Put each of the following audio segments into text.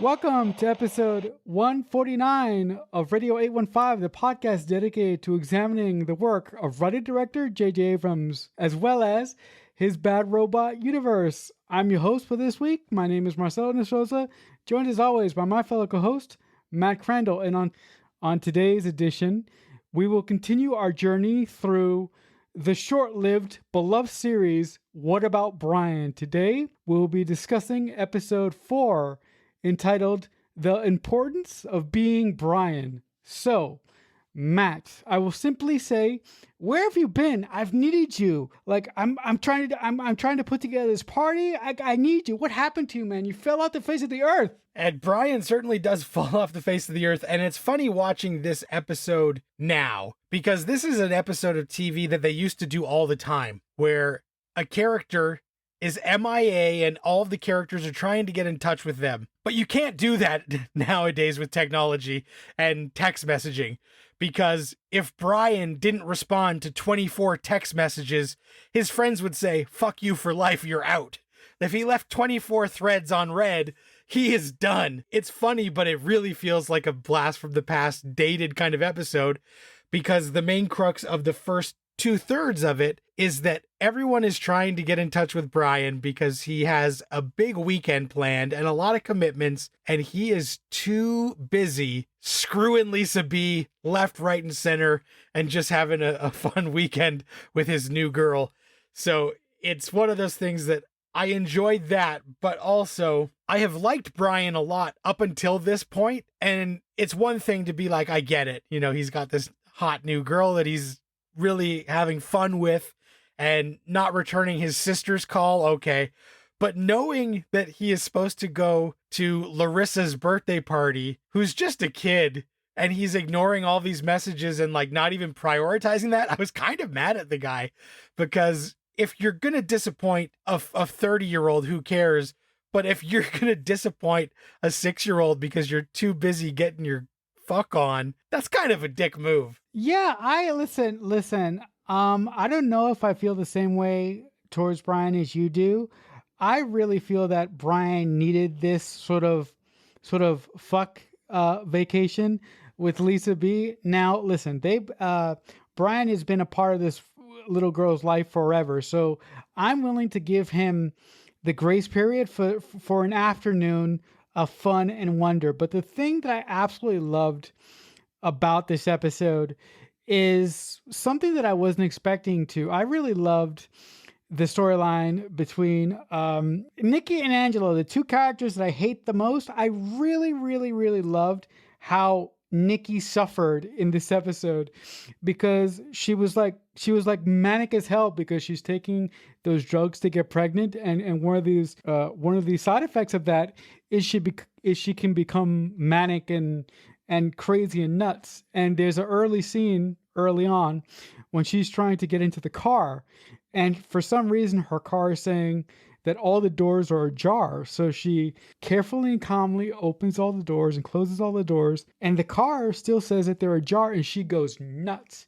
Welcome to episode 149 of Radio 815, the podcast dedicated to examining the work of writer director J.J. Abrams, as well as his Bad Robot universe. I'm your host for this week. My name is Marcelo Inostroza, joined as always by my fellow co-host, Matt Crandall. And on today's edition, we will continue our journey through the short-lived, beloved series, What About Brian? Today, we'll be discussing episode 4, entitled The Importance of Being Brian. So, Matt, I will simply say, where have you been? I've needed you. I'm trying to put together this party. I need you. What happened to you, man? You fell off the face of the earth. And Brian certainly does fall off the face of the earth. And it's funny watching this episode now, because this is an episode of TV that they used to do all the time, where a character is MIA and all of the characters are trying to get in touch with them. But you can't do that nowadays with technology and text messaging, because if Brian didn't respond to 24 text messages, his friends would say, "Fuck you for life, you're out." If he left 24 threads on red, he is done. It's funny, but it really feels like a blast from the past, dated kind of episode, because the main crux of the first 2/3 of it is that everyone is trying to get in touch with Brian because he has a big weekend planned and a lot of commitments, and he is too busy screwing Lisa B left, right, and center and just having a fun weekend with his new girl. So it's one of those things that I enjoyed that, but also I have liked Brian a lot up until this point, and it's one thing to be like, I get it. You know, he's got this hot new girl that he's really having fun with and not returning his sister's call, okay. But knowing that he is supposed to go to Larissa's birthday party, who's just a kid, and he's ignoring all these messages and like not even prioritizing that, I was kind of mad at the guy, because if you're going to disappoint a 30-year-old, who cares? But if you're going to disappoint a 6-year-old because you're too busy getting your fuck on, that's kind of a dick move. Yeah, listen. I don't know if I feel the same way towards Brian as you do. I really feel that Brian needed this sort of fuck vacation with Lisa B. Now, listen, Brian has been a part of this little girl's life forever, so I'm willing to give him the grace period for an afternoon of fun and wonder. But the thing that I absolutely loved about this episode is something that I wasn't expecting to. I really loved the storyline between Nikki and Angelo, the two characters that I hate the most. I really, really, really loved how Nikki suffered in this episode, because she was like manic as hell because she's taking those drugs to get pregnant, and one of these side effects of that is she can become manic and crazy and nuts. And there's an early scene early on when she's trying to get into the car, and for some reason her car is saying that all the doors are ajar. So she carefully and calmly opens all the doors and closes all the doors, and the car still says that they're ajar, and she goes nuts.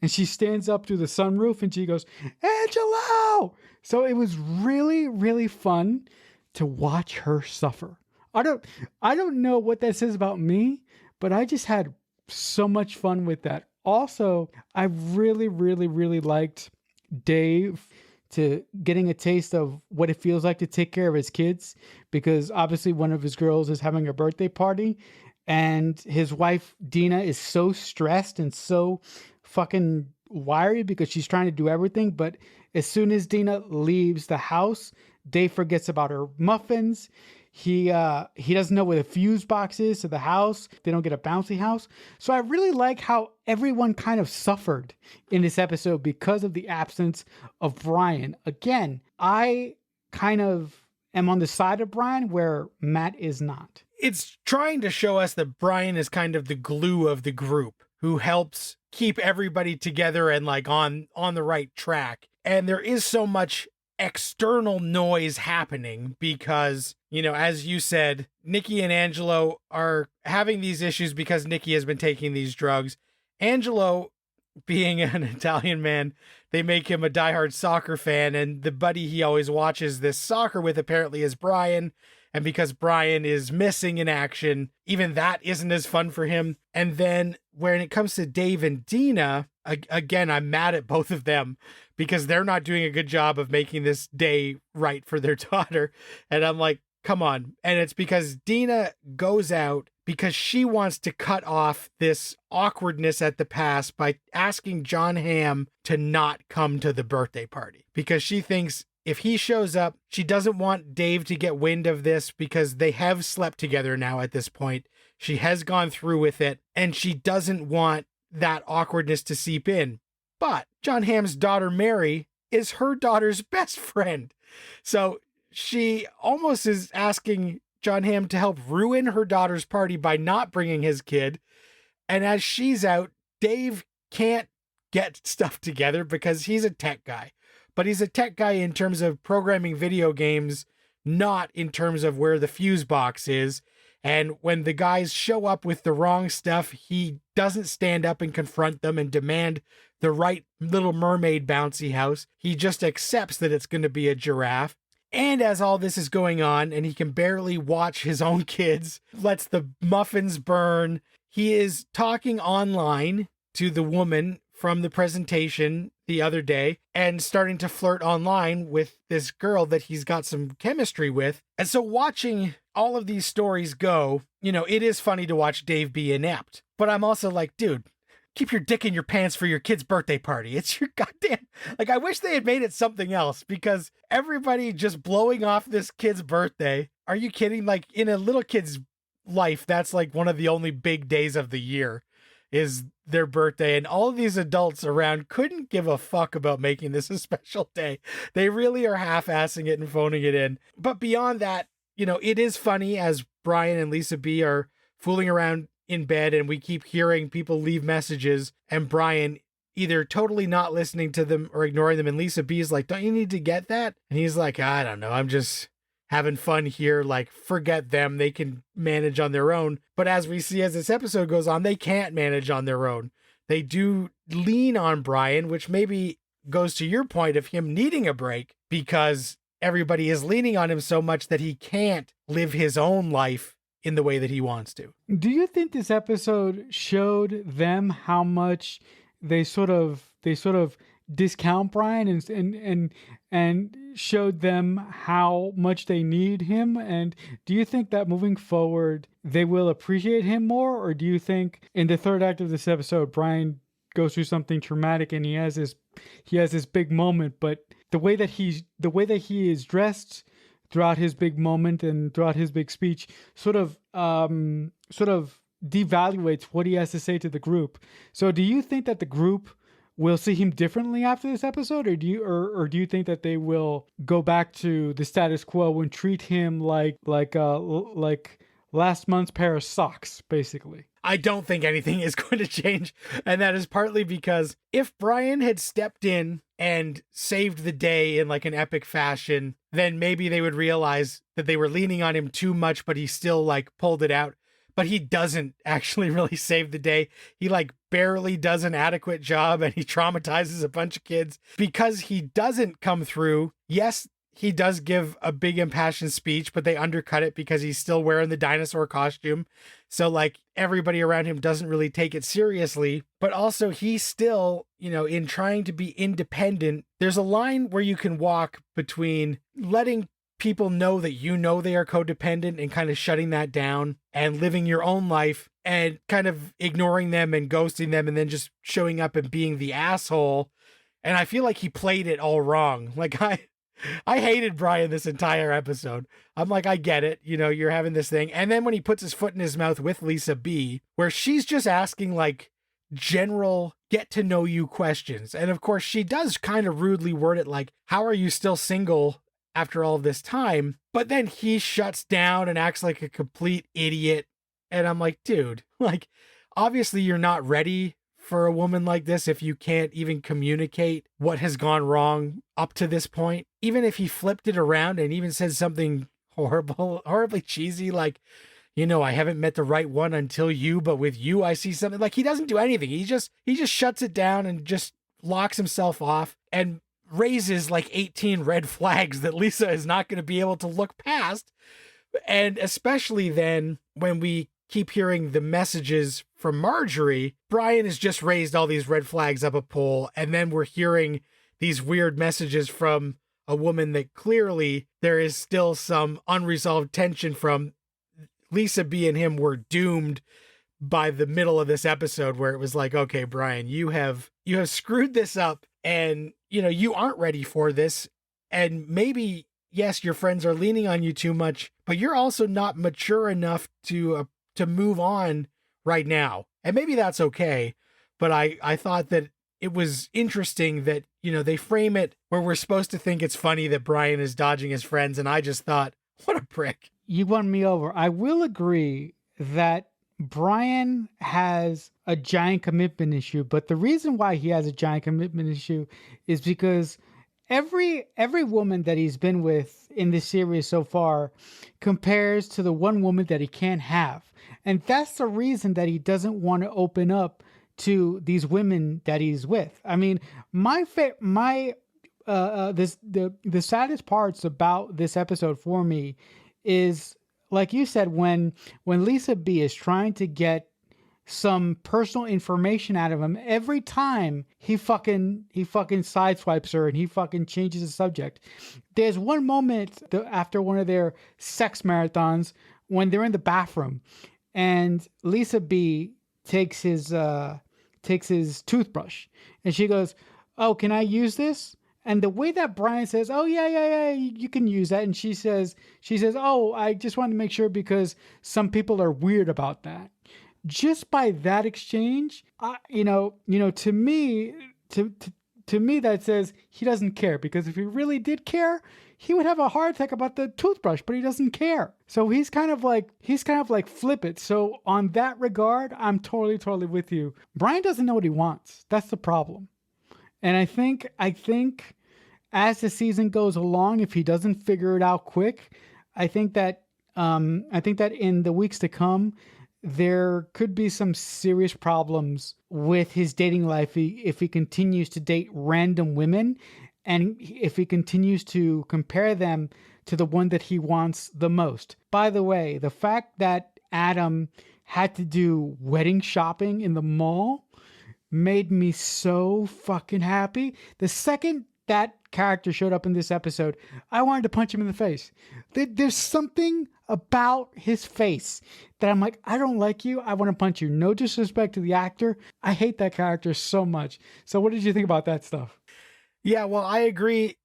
And she stands up through the sunroof and she goes, "Angelo!" So it was really, really fun to watch her suffer. I don't know what that says about me, but I just had so much fun with that. Also, I really, really, really liked Dave to getting a taste of what it feels like to take care of his kids, because obviously one of his girls is having a birthday party, and his wife Dina is so stressed and so fucking wiry because she's trying to do everything. But as soon as Dina leaves the house, Dave forgets about her muffins. He doesn't know where the fuse box is to the house. They don't get a bouncy house. So I really like how everyone kind of suffered in this episode because of the absence of Brian. Again, I kind of am on the side of Brian where Matt is not. It's trying to show us that Brian is kind of the glue of the group, who helps keep everybody together and like on the right track. And there is so much external noise happening because, you know, as you said, Nikki and Angelo are having these issues because Nikki has been taking these drugs. Angelo, being an Italian man, they make him a diehard soccer fan, and the buddy he always watches this soccer with apparently is Brian. And because Brian is missing in action, even that isn't as fun for him. And then when it comes to Dave and Dina, again, I'm mad at both of them because they're not doing a good job of making this day right for their daughter. And I'm like, come on. And it's because Dina goes out because she wants to cut off this awkwardness at the past by asking John Hamm to not come to the birthday party, because she thinks if he shows up, she doesn't want Dave to get wind of this because they have slept together now at this point. She has gone through with it, and she doesn't want that awkwardness to seep in. But John Hamm's daughter, Mary, is her daughter's best friend. So she almost is asking John Hamm to help ruin her daughter's party by not bringing his kid. And as she's out, Dave can't get stuff together because he's a tech guy. But he's a tech guy in terms of programming video games, not in terms of where the fuse box is. And when the guys show up with the wrong stuff, he doesn't stand up and confront them and demand the right Little Mermaid bouncy house. He just accepts that it's going to be a giraffe. And as all this is going on, and he can barely watch his own kids, lets the muffins burn, he is talking online to the woman from the presentation the other day and starting to flirt online with this girl that he's got some chemistry with. And so watching all of these stories go, it is funny to watch Dave be inept. But I'm also like, dude, keep your dick in your pants for your kid's birthday party. It's your goddamn... I wish they had made it something else, because everybody just blowing off this kid's birthday. Are you kidding? In a little kid's life, that's one of the only big days of the year is their birthday. And all of these adults around couldn't give a fuck about making this a special day. They really are half-assing it and phoning it in. But beyond that, it is funny as Brian and Lisa B are fooling around in bed, and we keep hearing people leave messages, and Brian either totally not listening to them or ignoring them, and Lisa B is like, don't you need to get that? And he's like, I don't know, I'm just having fun here, forget them, they can manage on their own. But as we see as this episode goes on, they can't manage on their own. They do lean on Brian, which maybe goes to your point of him needing a break, because everybody is leaning on him so much that he can't live his own life in the way that he wants to. Do you think this episode showed them how much they sort of discount Brian and showed them how much they need him? And do you think that moving forward they will appreciate him more, or do you think in the third act of this episode Brian goes through something traumatic and he has this big moment, but the way that he is dressed throughout his big moment and throughout his big speech sort of devaluates what he has to say to the group? So do you think that the group will see him differently after this episode, or do you think that they will go back to the status quo and treat him like last month's pair of socks, basically? I don't think anything is going to change, and that is partly because if Brian had stepped in and saved the day in an epic fashion, then maybe they would realize that they were leaning on him too much, but he still pulled it out. But he doesn't actually really save the day. He barely does an adequate job, and he traumatizes a bunch of kids because he doesn't come through. Yes, he does give a big impassioned speech, but they undercut it because he's still wearing the dinosaur costume. So everybody around him doesn't really take it seriously, but also he still, in trying to be independent, there's a line where you can walk between letting people know that they are codependent and kind of shutting that down and living your own life and kind of ignoring them and ghosting them and then just showing up and being the asshole. And I feel like he played it all wrong. I hated Brian this entire episode. I'm like, I get it. You're having this thing. And then when he puts his foot in his mouth with Lisa B, where she's just asking general get to know you questions. And of course she does kind of rudely word it how are you still single after all this time? But then he shuts down and acts like a complete idiot. And I'm like, dude, obviously you're not ready for a woman like this if you can't even communicate what has gone wrong up to this point. Even if he flipped it around and even said something horribly cheesy, I haven't met the right one until you, but with you I see something. He doesn't do anything. He just shuts it down and just locks himself off and raises 18 red flags that Lisa is not going to be able to look past And especially then when we keep hearing the messages from Marjorie, Brian has just raised all these red flags up a pole. And then we're hearing these weird messages from a woman that clearly there is still some unresolved tension from. Lisa B and him were doomed by the middle of this episode, where it was like, okay, Brian, you have screwed this up, and you aren't ready for this. And maybe, yes, your friends are leaning on you too much, but you're also not mature enough to move on right now. And maybe that's okay. But I thought that it was interesting that, they frame it where we're supposed to think it's funny that Brian is dodging his friends. And I just thought, what a prick. You won me over. I will agree that Brian has a giant commitment issue, but the reason why he has a giant commitment issue is because every woman that he's been with in this series so far compares to the one woman that he can't have. And that's the reason that he doesn't want to open up to these women that he's with. I mean, the saddest parts about this episode for me is, like you said, when Lisa B is trying to get some personal information out of him, every time he fucking sideswipes her and he fucking changes the subject. There's one moment after one of their sex marathons when they're in the bathroom and Lisa B takes his toothbrush and she goes, "Oh, can I use this?" And the way that Brian says, "Oh yeah, you can use that," and she says, "Oh, I just wanted to make sure because some people are weird about that." Just by that exchange, to me, to me that says he doesn't care, because if he really did care, he would have a heart attack about the toothbrush, but he doesn't care. So he's kind of like flippant. So on that regard, I'm totally with you. Brian doesn't know what he wants. That's the problem. And I think as the season goes along, if he doesn't figure it out quick, I think that in the weeks to come, there could be some serious problems with his dating life if he continues to date random women, and if he continues to compare them to the one that he wants the most. By the way, the fact that Adam had to do wedding shopping in the mall made me so fucking happy. The second that character showed up in this episode, I wanted to punch him in the face. There's something about his face that I'm like, I don't like you, I want to punch you. No disrespect to the actor, I hate that character so much. So what did you think about that stuff? Yeah, well, I agree.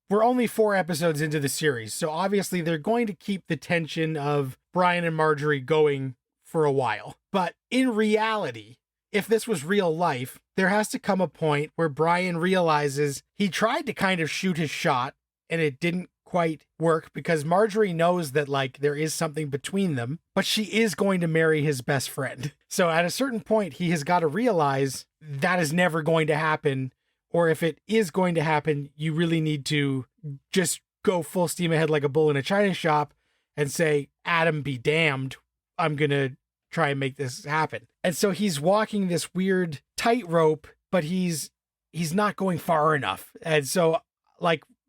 We're only 4 episodes into the series, so obviously they're going to keep the tension of Brian and Marjorie going for a while. But in reality, if this was real life, there has to come a point where Brian realizes he tried to kind of shoot his shot and it didn't quite work, because Marjorie knows that there is something between them, but she is going to marry his best friend. So at a certain point, he has got to realize that is never going to happen. Or if it is going to happen, you really need to just go full steam ahead like a bull in a china shop and say, Adam be damned, I'm going to try and make this happen. And so he's walking this weird tightrope, but he's not going far enough. And so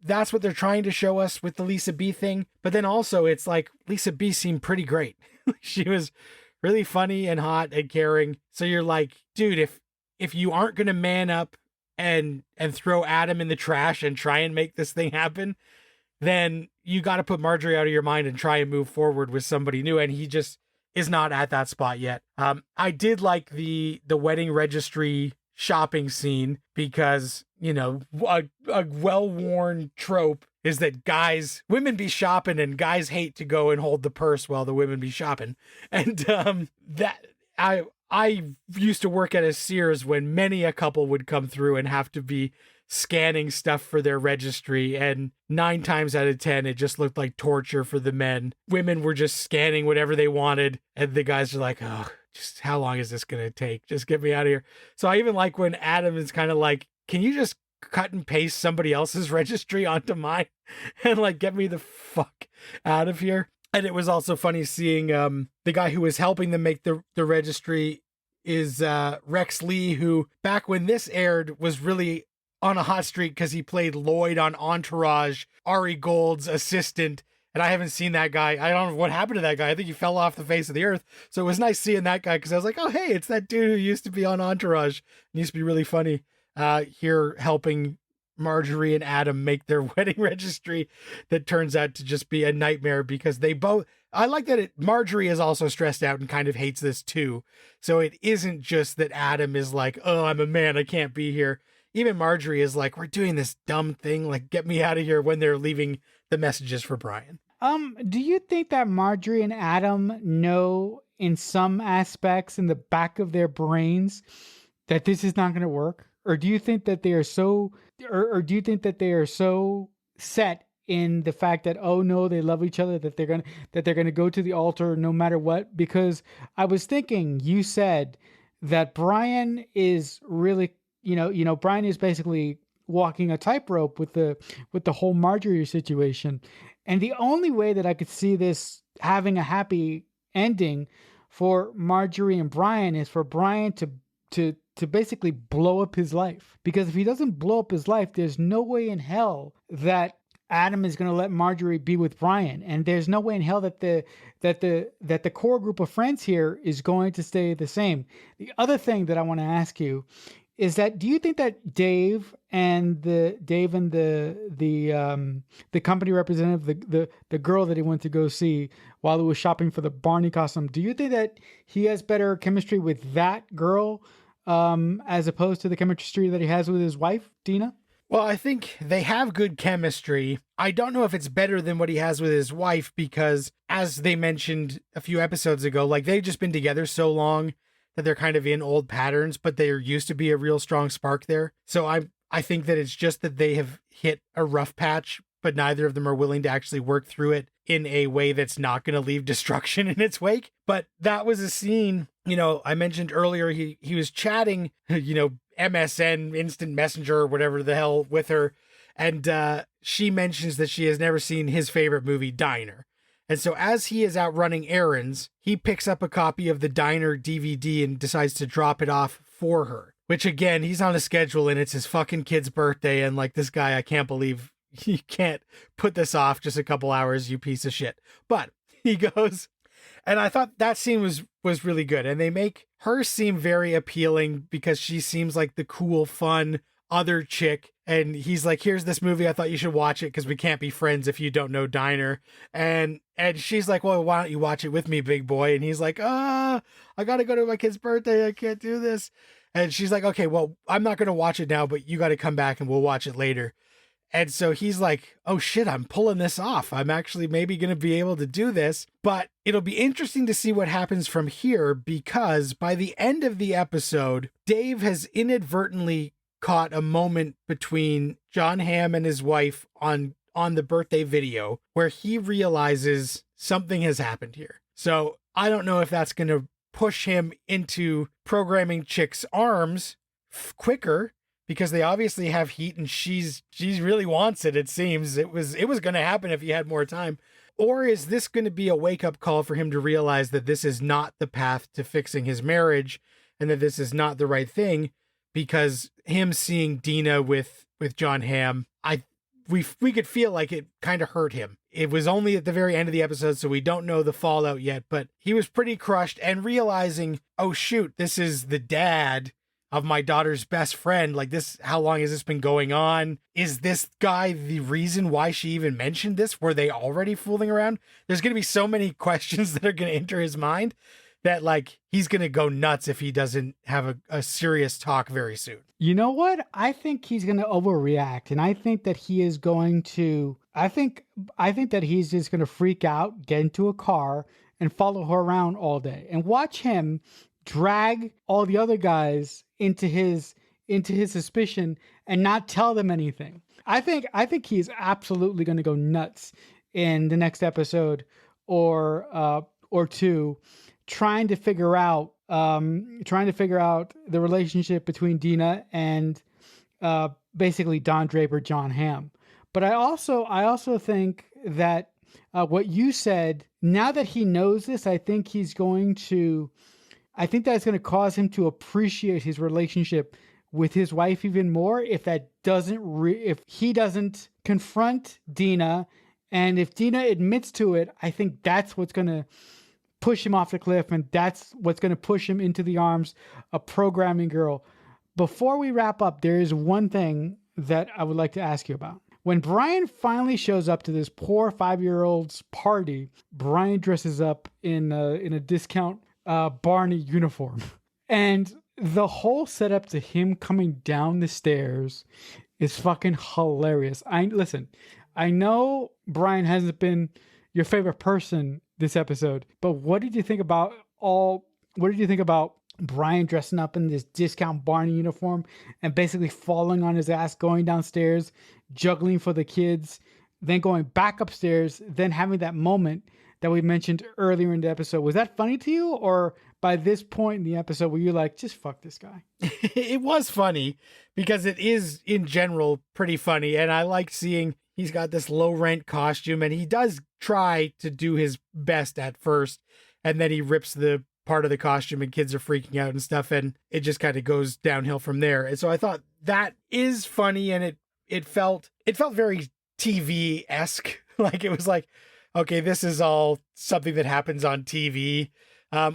that's what they're trying to show us with the Lisa B thing. But then also it's like Lisa B seemed pretty great. She was really funny and hot and caring. So you're like, dude, if you aren't going to man up and throw Adam in the trash and try and make this thing happen, then you got to put Marjorie out of your mind and try and move forward with somebody new. And he just is not at that spot yet. I did like the wedding registry shopping scene, because a well-worn trope is that women be shopping and guys hate to go and hold the purse while the women be shopping. And that I used to work at a Sears when many a couple would come through and have to be scanning stuff for their registry, and 9 times out of 10 it just looked like torture for the men. Women were just scanning whatever they wanted, and the guys are like, oh, just how long is this gonna take? Just get me out of here. So I even like when Adam is kind of like, can you just cut and paste somebody else's registry onto mine and get me the fuck out of here? And it was also funny seeing the guy who was helping them make the registry is Rex Lee, who back when this aired was really on a hot streak because he played Lloyd on Entourage, Ari Gold's assistant, And I haven't seen that guy. I don't know what happened to that guy. I think he fell off the face of the earth. So it was nice seeing that guy because I was like, oh, hey, it's that dude who used to be on Entourage. He used to be really funny here helping Marjorie and Adam make their wedding registry that turns out to just be a nightmare because they both. I like that Marjorie is also stressed out and kind of hates this too. So it isn't just that Adam is like, oh, I'm a man, I can't be here. Even Marjorie is like, we're doing this dumb thing, like get me out of here when they're leaving the messages for Brian. Do you think that Marjorie and Adam know in some aspects in the back of their brains that this is not going to work? Or do you think that they are so, or do you think that they are so set in the fact that, oh no, they love each other, that they're gonna go to the altar no matter what? Because I was thinking, you said that Brian is really, Brian is basically walking a tightrope with the whole Marjorie situation, and the only way that I could see this having a happy ending for Marjorie and Brian is for Brian to basically blow up his life. Because if he doesn't blow up his life, there's no way in hell that Adam is going to let Marjorie be with Brian, and there's no way in hell that the core group of friends here is going to stay the same. The other thing that I want to ask you is that, do you think that Dave and the company representative, the girl that he went to go see while he was shopping for the Barney costume, do you think that he has better chemistry with that girl as opposed to the chemistry that he has with his wife, Dina? Well, I think they have good chemistry. I don't know if it's better than what he has with his wife because, as they mentioned a few episodes ago, like they've just been together so long that they're kind of in old patterns, but there used to be a real strong spark there. So I think that it's just that they have hit a rough patch, but neither of them are willing to actually work through it in a way that's not going to leave destruction in its wake. But that was a scene, I mentioned earlier, he was chatting, MSN, Instant Messenger, or whatever the hell with her. And she mentions that she has never seen his favorite movie, Diner. And so as he is out running errands, he picks up a copy of the Diner DVD and decides to drop it off for her. Which again, he's on a schedule and it's his fucking kid's birthday. And like, this guy, I can't believe you can't put this off just a couple hours, you piece of shit. But he goes, and I thought that scene was really good. And they make her seem very appealing because she seems like the cool, fun other chick. And he's like, here's this movie. I thought you should watch it because we can't be friends if you don't know Diner. And she's like, well, why don't you watch it with me, big boy? And he's like, I got to go to my kid's birthday. I can't do this. And she's like, okay, well, I'm not going to watch it now, but you got to come back and we'll watch it later. And so he's like, oh shit, I'm pulling this off. I'm actually maybe going to be able to do this, but it'll be interesting to see what happens from here because by the end of the episode, Dave has inadvertently caught a moment between John Hamm and his wife on the birthday video where he realizes something has happened here. So I don't know if that's going to push him into programming Chick's arms quicker, because they obviously have heat and she's really wants it. It seems it was going to happen if he had more time. Or is this going to be a wake up call for him to realize that this is not the path to fixing his marriage and that this is not the right thing? Because him seeing Dina with John Hamm, we could feel like it kind of hurt him. It was only at the very end of the episode, so we don't know the fallout yet, but he was pretty crushed and realizing, oh shoot, this is the dad of my daughter's best friend. Like this, how long has this been going on? Is this guy the reason why she even mentioned this? Were they already fooling around? There's going to be so many questions that are going to enter his mind that like he's going to go nuts if he doesn't have a serious talk very soon. You know what? I think he's going to overreact, and I think that he is going to, I think that he's just going to freak out, get into a car and follow her around all day and watch him drag all the other guys into his suspicion and not tell them anything. I think he's absolutely going to go nuts in the next episode or two, trying to figure out the relationship between Dina and basically Don Draper, John Hamm. But I also think that what you said, now that he knows this, I think that's going to cause him to appreciate his relationship with his wife even more if he doesn't confront Dina And if Dina admits to it, I think that's what's going to push him off the cliff, and that's what's going to push him into the arms of programming girl. Before we wrap up, there is one thing that I would like to ask you about. When Brian finally shows up to this poor 5-year-old's party, Brian dresses up in a discount Barney uniform. And the whole setup to him coming down the stairs is fucking hilarious. I know Brian hasn't been your favorite person this episode, but what did you think about Brian dressing up in this discount Barney uniform and basically falling on his ass, going downstairs, juggling for the kids, then going back upstairs, then having that moment that we mentioned earlier in the episode? Was that funny to you, or by this point in the episode were you like, just fuck this guy? It was funny because it is in general pretty funny, and I like seeing he's got this low rent costume, and he does try to do his best at first, and then he rips the part of the costume and kids are freaking out and stuff, and it just kind of goes downhill from there. And so I thought that is funny, and it felt very TV-esque. Like, it was like, okay, this is all something that happens on TV,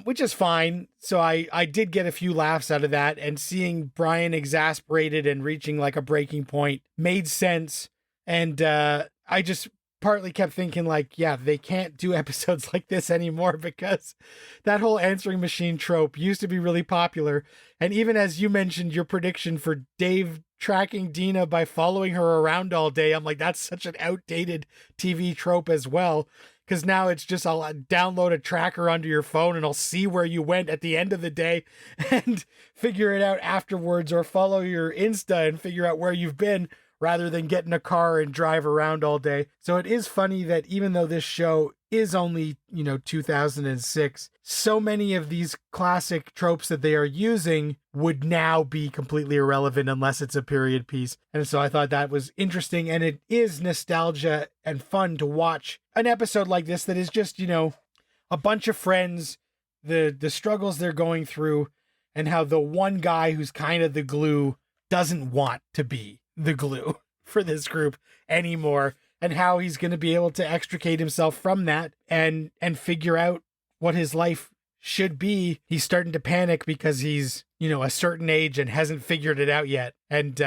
which is fine. So I did get a few laughs out of that, and seeing Brian exasperated and reaching like a breaking point made sense. And I just partly kept thinking, like, yeah, they can't do episodes like this anymore, because that whole answering machine trope used to be really popular. And even as you mentioned your prediction for Dave tracking Dina by following her around all day, I'm like, that's such an outdated TV trope as well. Because now it's just, I'll download a tracker onto your phone and I'll see where you went at the end of the day and figure it out afterwards, or follow your Insta and figure out where you've been, rather than get in a car and drive around all day. So it is funny that even though this show is only, 2006, so many of these classic tropes that they are using would now be completely irrelevant unless it's a period piece. And so I thought that was interesting, and it is nostalgia and fun to watch an episode like this that is just, a bunch of friends, the struggles they're going through, and how the one guy who's kind of the glue doesn't want to be the glue for this group anymore, and how he's going to be able to extricate himself from that and figure out what his life should be. He's starting to panic because he's, a certain age and hasn't figured it out yet. And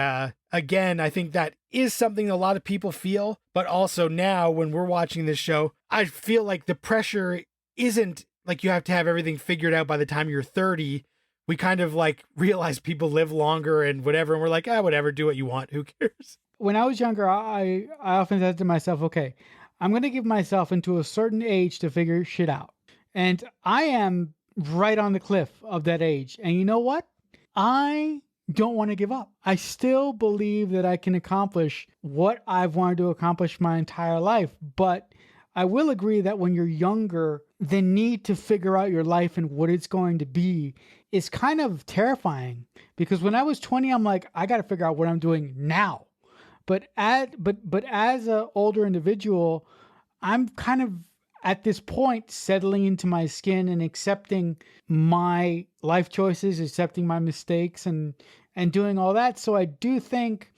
again, I think that is something a lot of people feel, but also now when we're watching this show, I feel like the pressure isn't like you have to have everything figured out by the time you're 30. We kind of like realize people live longer and whatever, and we're like, whatever, do what you want. Who cares? When I was younger, I often said to myself, okay, I'm going to give myself into a certain age to figure shit out. And I am right on the cliff of that age. And you know what? I don't want to give up. I still believe that I can accomplish what I've wanted to accomplish my entire life. But I will agree that when you're younger, the need to figure out your life and what it's going to be is kind of terrifying. Because when I was 20, I'm like, I got to figure out what I'm doing now. But as an older individual, I'm kind of at this point settling into my skin and accepting my life choices, accepting my mistakes, and doing all that. So I do think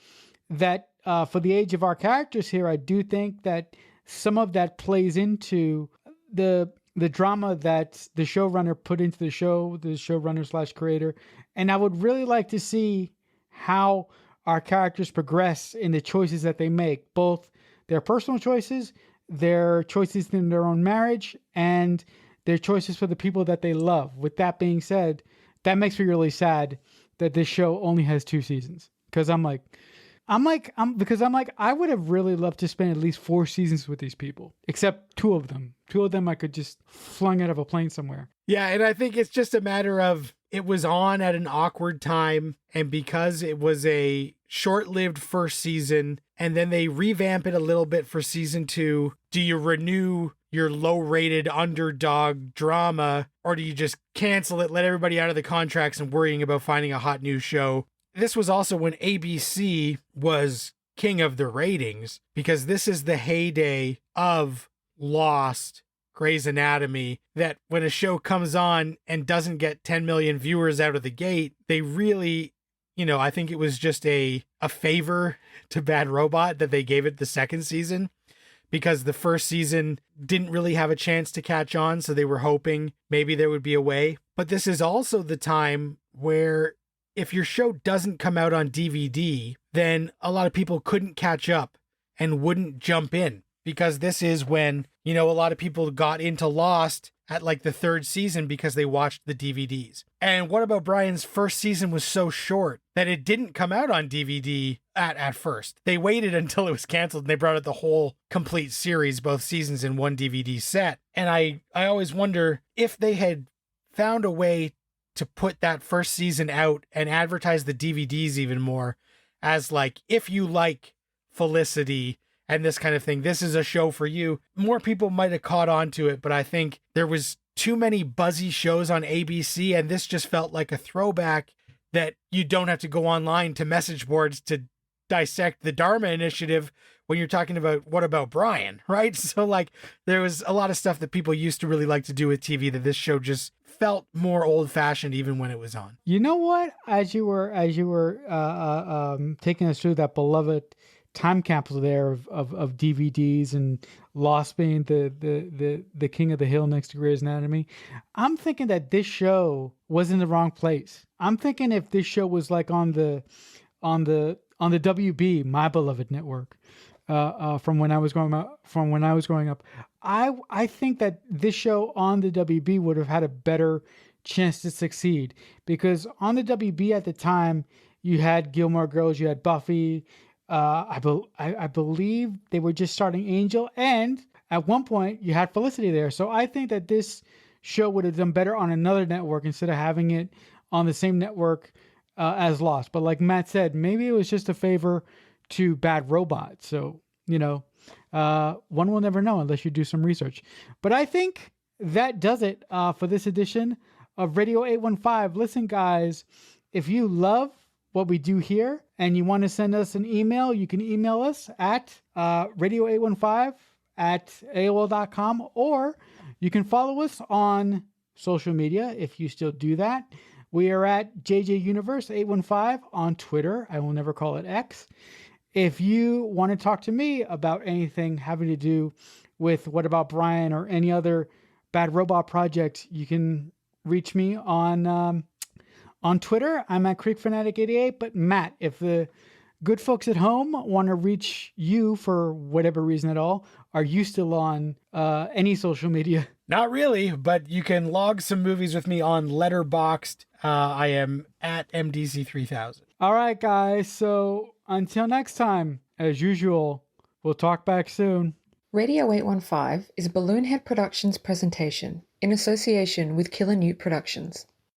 that for the age of our characters here, I do think that some of that plays into the drama that the showrunner put into the show, the showrunner / creator. And I would really like to see how our characters progress in the choices that they make, both their personal choices, their choices in their own marriage, and their choices for the people that they love. With that being said, that makes me really sad that this show only has 2 seasons. Because I would have really loved to spend at least 4 seasons with these people, except 2 of them. 2 of them I could just flung out of a plane somewhere. Yeah, and I think it's just a matter of it was on at an awkward time, and because it was a short-lived first season, and then they revamp it a little bit for season 2, do you renew your low-rated underdog drama, or do you just cancel it, let everybody out of the contracts, and worrying about finding a hot new show? This was also when ABC was king of the ratings, because this is the heyday of Lost, Grey's Anatomy, that when a show comes on and doesn't get 10 million viewers out of the gate, they really, I think it was just a favor to Bad Robot that they gave it the second season, because the first season didn't really have a chance to catch on, so they were hoping maybe there would be a way. But this is also the time where if your show doesn't come out on DVD, then a lot of people couldn't catch up and wouldn't jump in, because this is when, a lot of people got into Lost at like the third season because they watched the DVDs. And What About Brian's first season was so short that it didn't come out on DVD at first. They waited until it was canceled and they brought out the whole complete series, both seasons in one DVD set. And I always wonder if they had found a way to put that first season out and advertise the DVDs even more as like, if you like Felicity and this kind of thing, this is a show for you. More people might have caught on to it, but I think there was too many buzzy shows on ABC, and this just felt like a throwback that you don't have to go online to message boards to dissect the Dharma Initiative when you're talking about What About Brian, right? So like there was a lot of stuff that people used to really like to do with TV that this show just felt more old fashioned even when it was on. You know what? As you were taking us through that beloved time capsule there of DVDs and Lost being the king of the hill next to Grey's Anatomy, I'm thinking that this show was in the wrong place. I'm thinking if this show was like on the WB, my beloved network, from when I was growing up, I think that this show on the WB would have had a better chance to succeed, because on the WB at the time you had Gilmore Girls, you had Buffy. I believe they were just starting Angel, and at one point you had Felicity there. So I think that this show would have done better on another network instead of having it on the same network as Lost. But like Matt said, maybe it was just a favor to Bad Robot. So, one will never know unless you do some research. But I think that does it for this edition of Radio 815. Listen, guys, if you love what we do here and you want to send us an email, you can email us at radio815@aol.com, or you can follow us on social media if you still do that. We are at JJUniverse815 on Twitter. I will never call it X. If you want to talk to me about anything having to do with What About Brian or any other Bad Robot project, you can reach me on Twitter. I'm at CreekFanatic88. But Matt, if the good folks at home want to reach you for whatever reason at all, are you still on any social media? Not really, but you can log some movies with me on Letterboxd. I am at MDC3000. All right, guys. So until next time, as usual, we'll talk back soon. Radio 815 is a Balloonhead Productions presentation in association with Killer Newt Productions.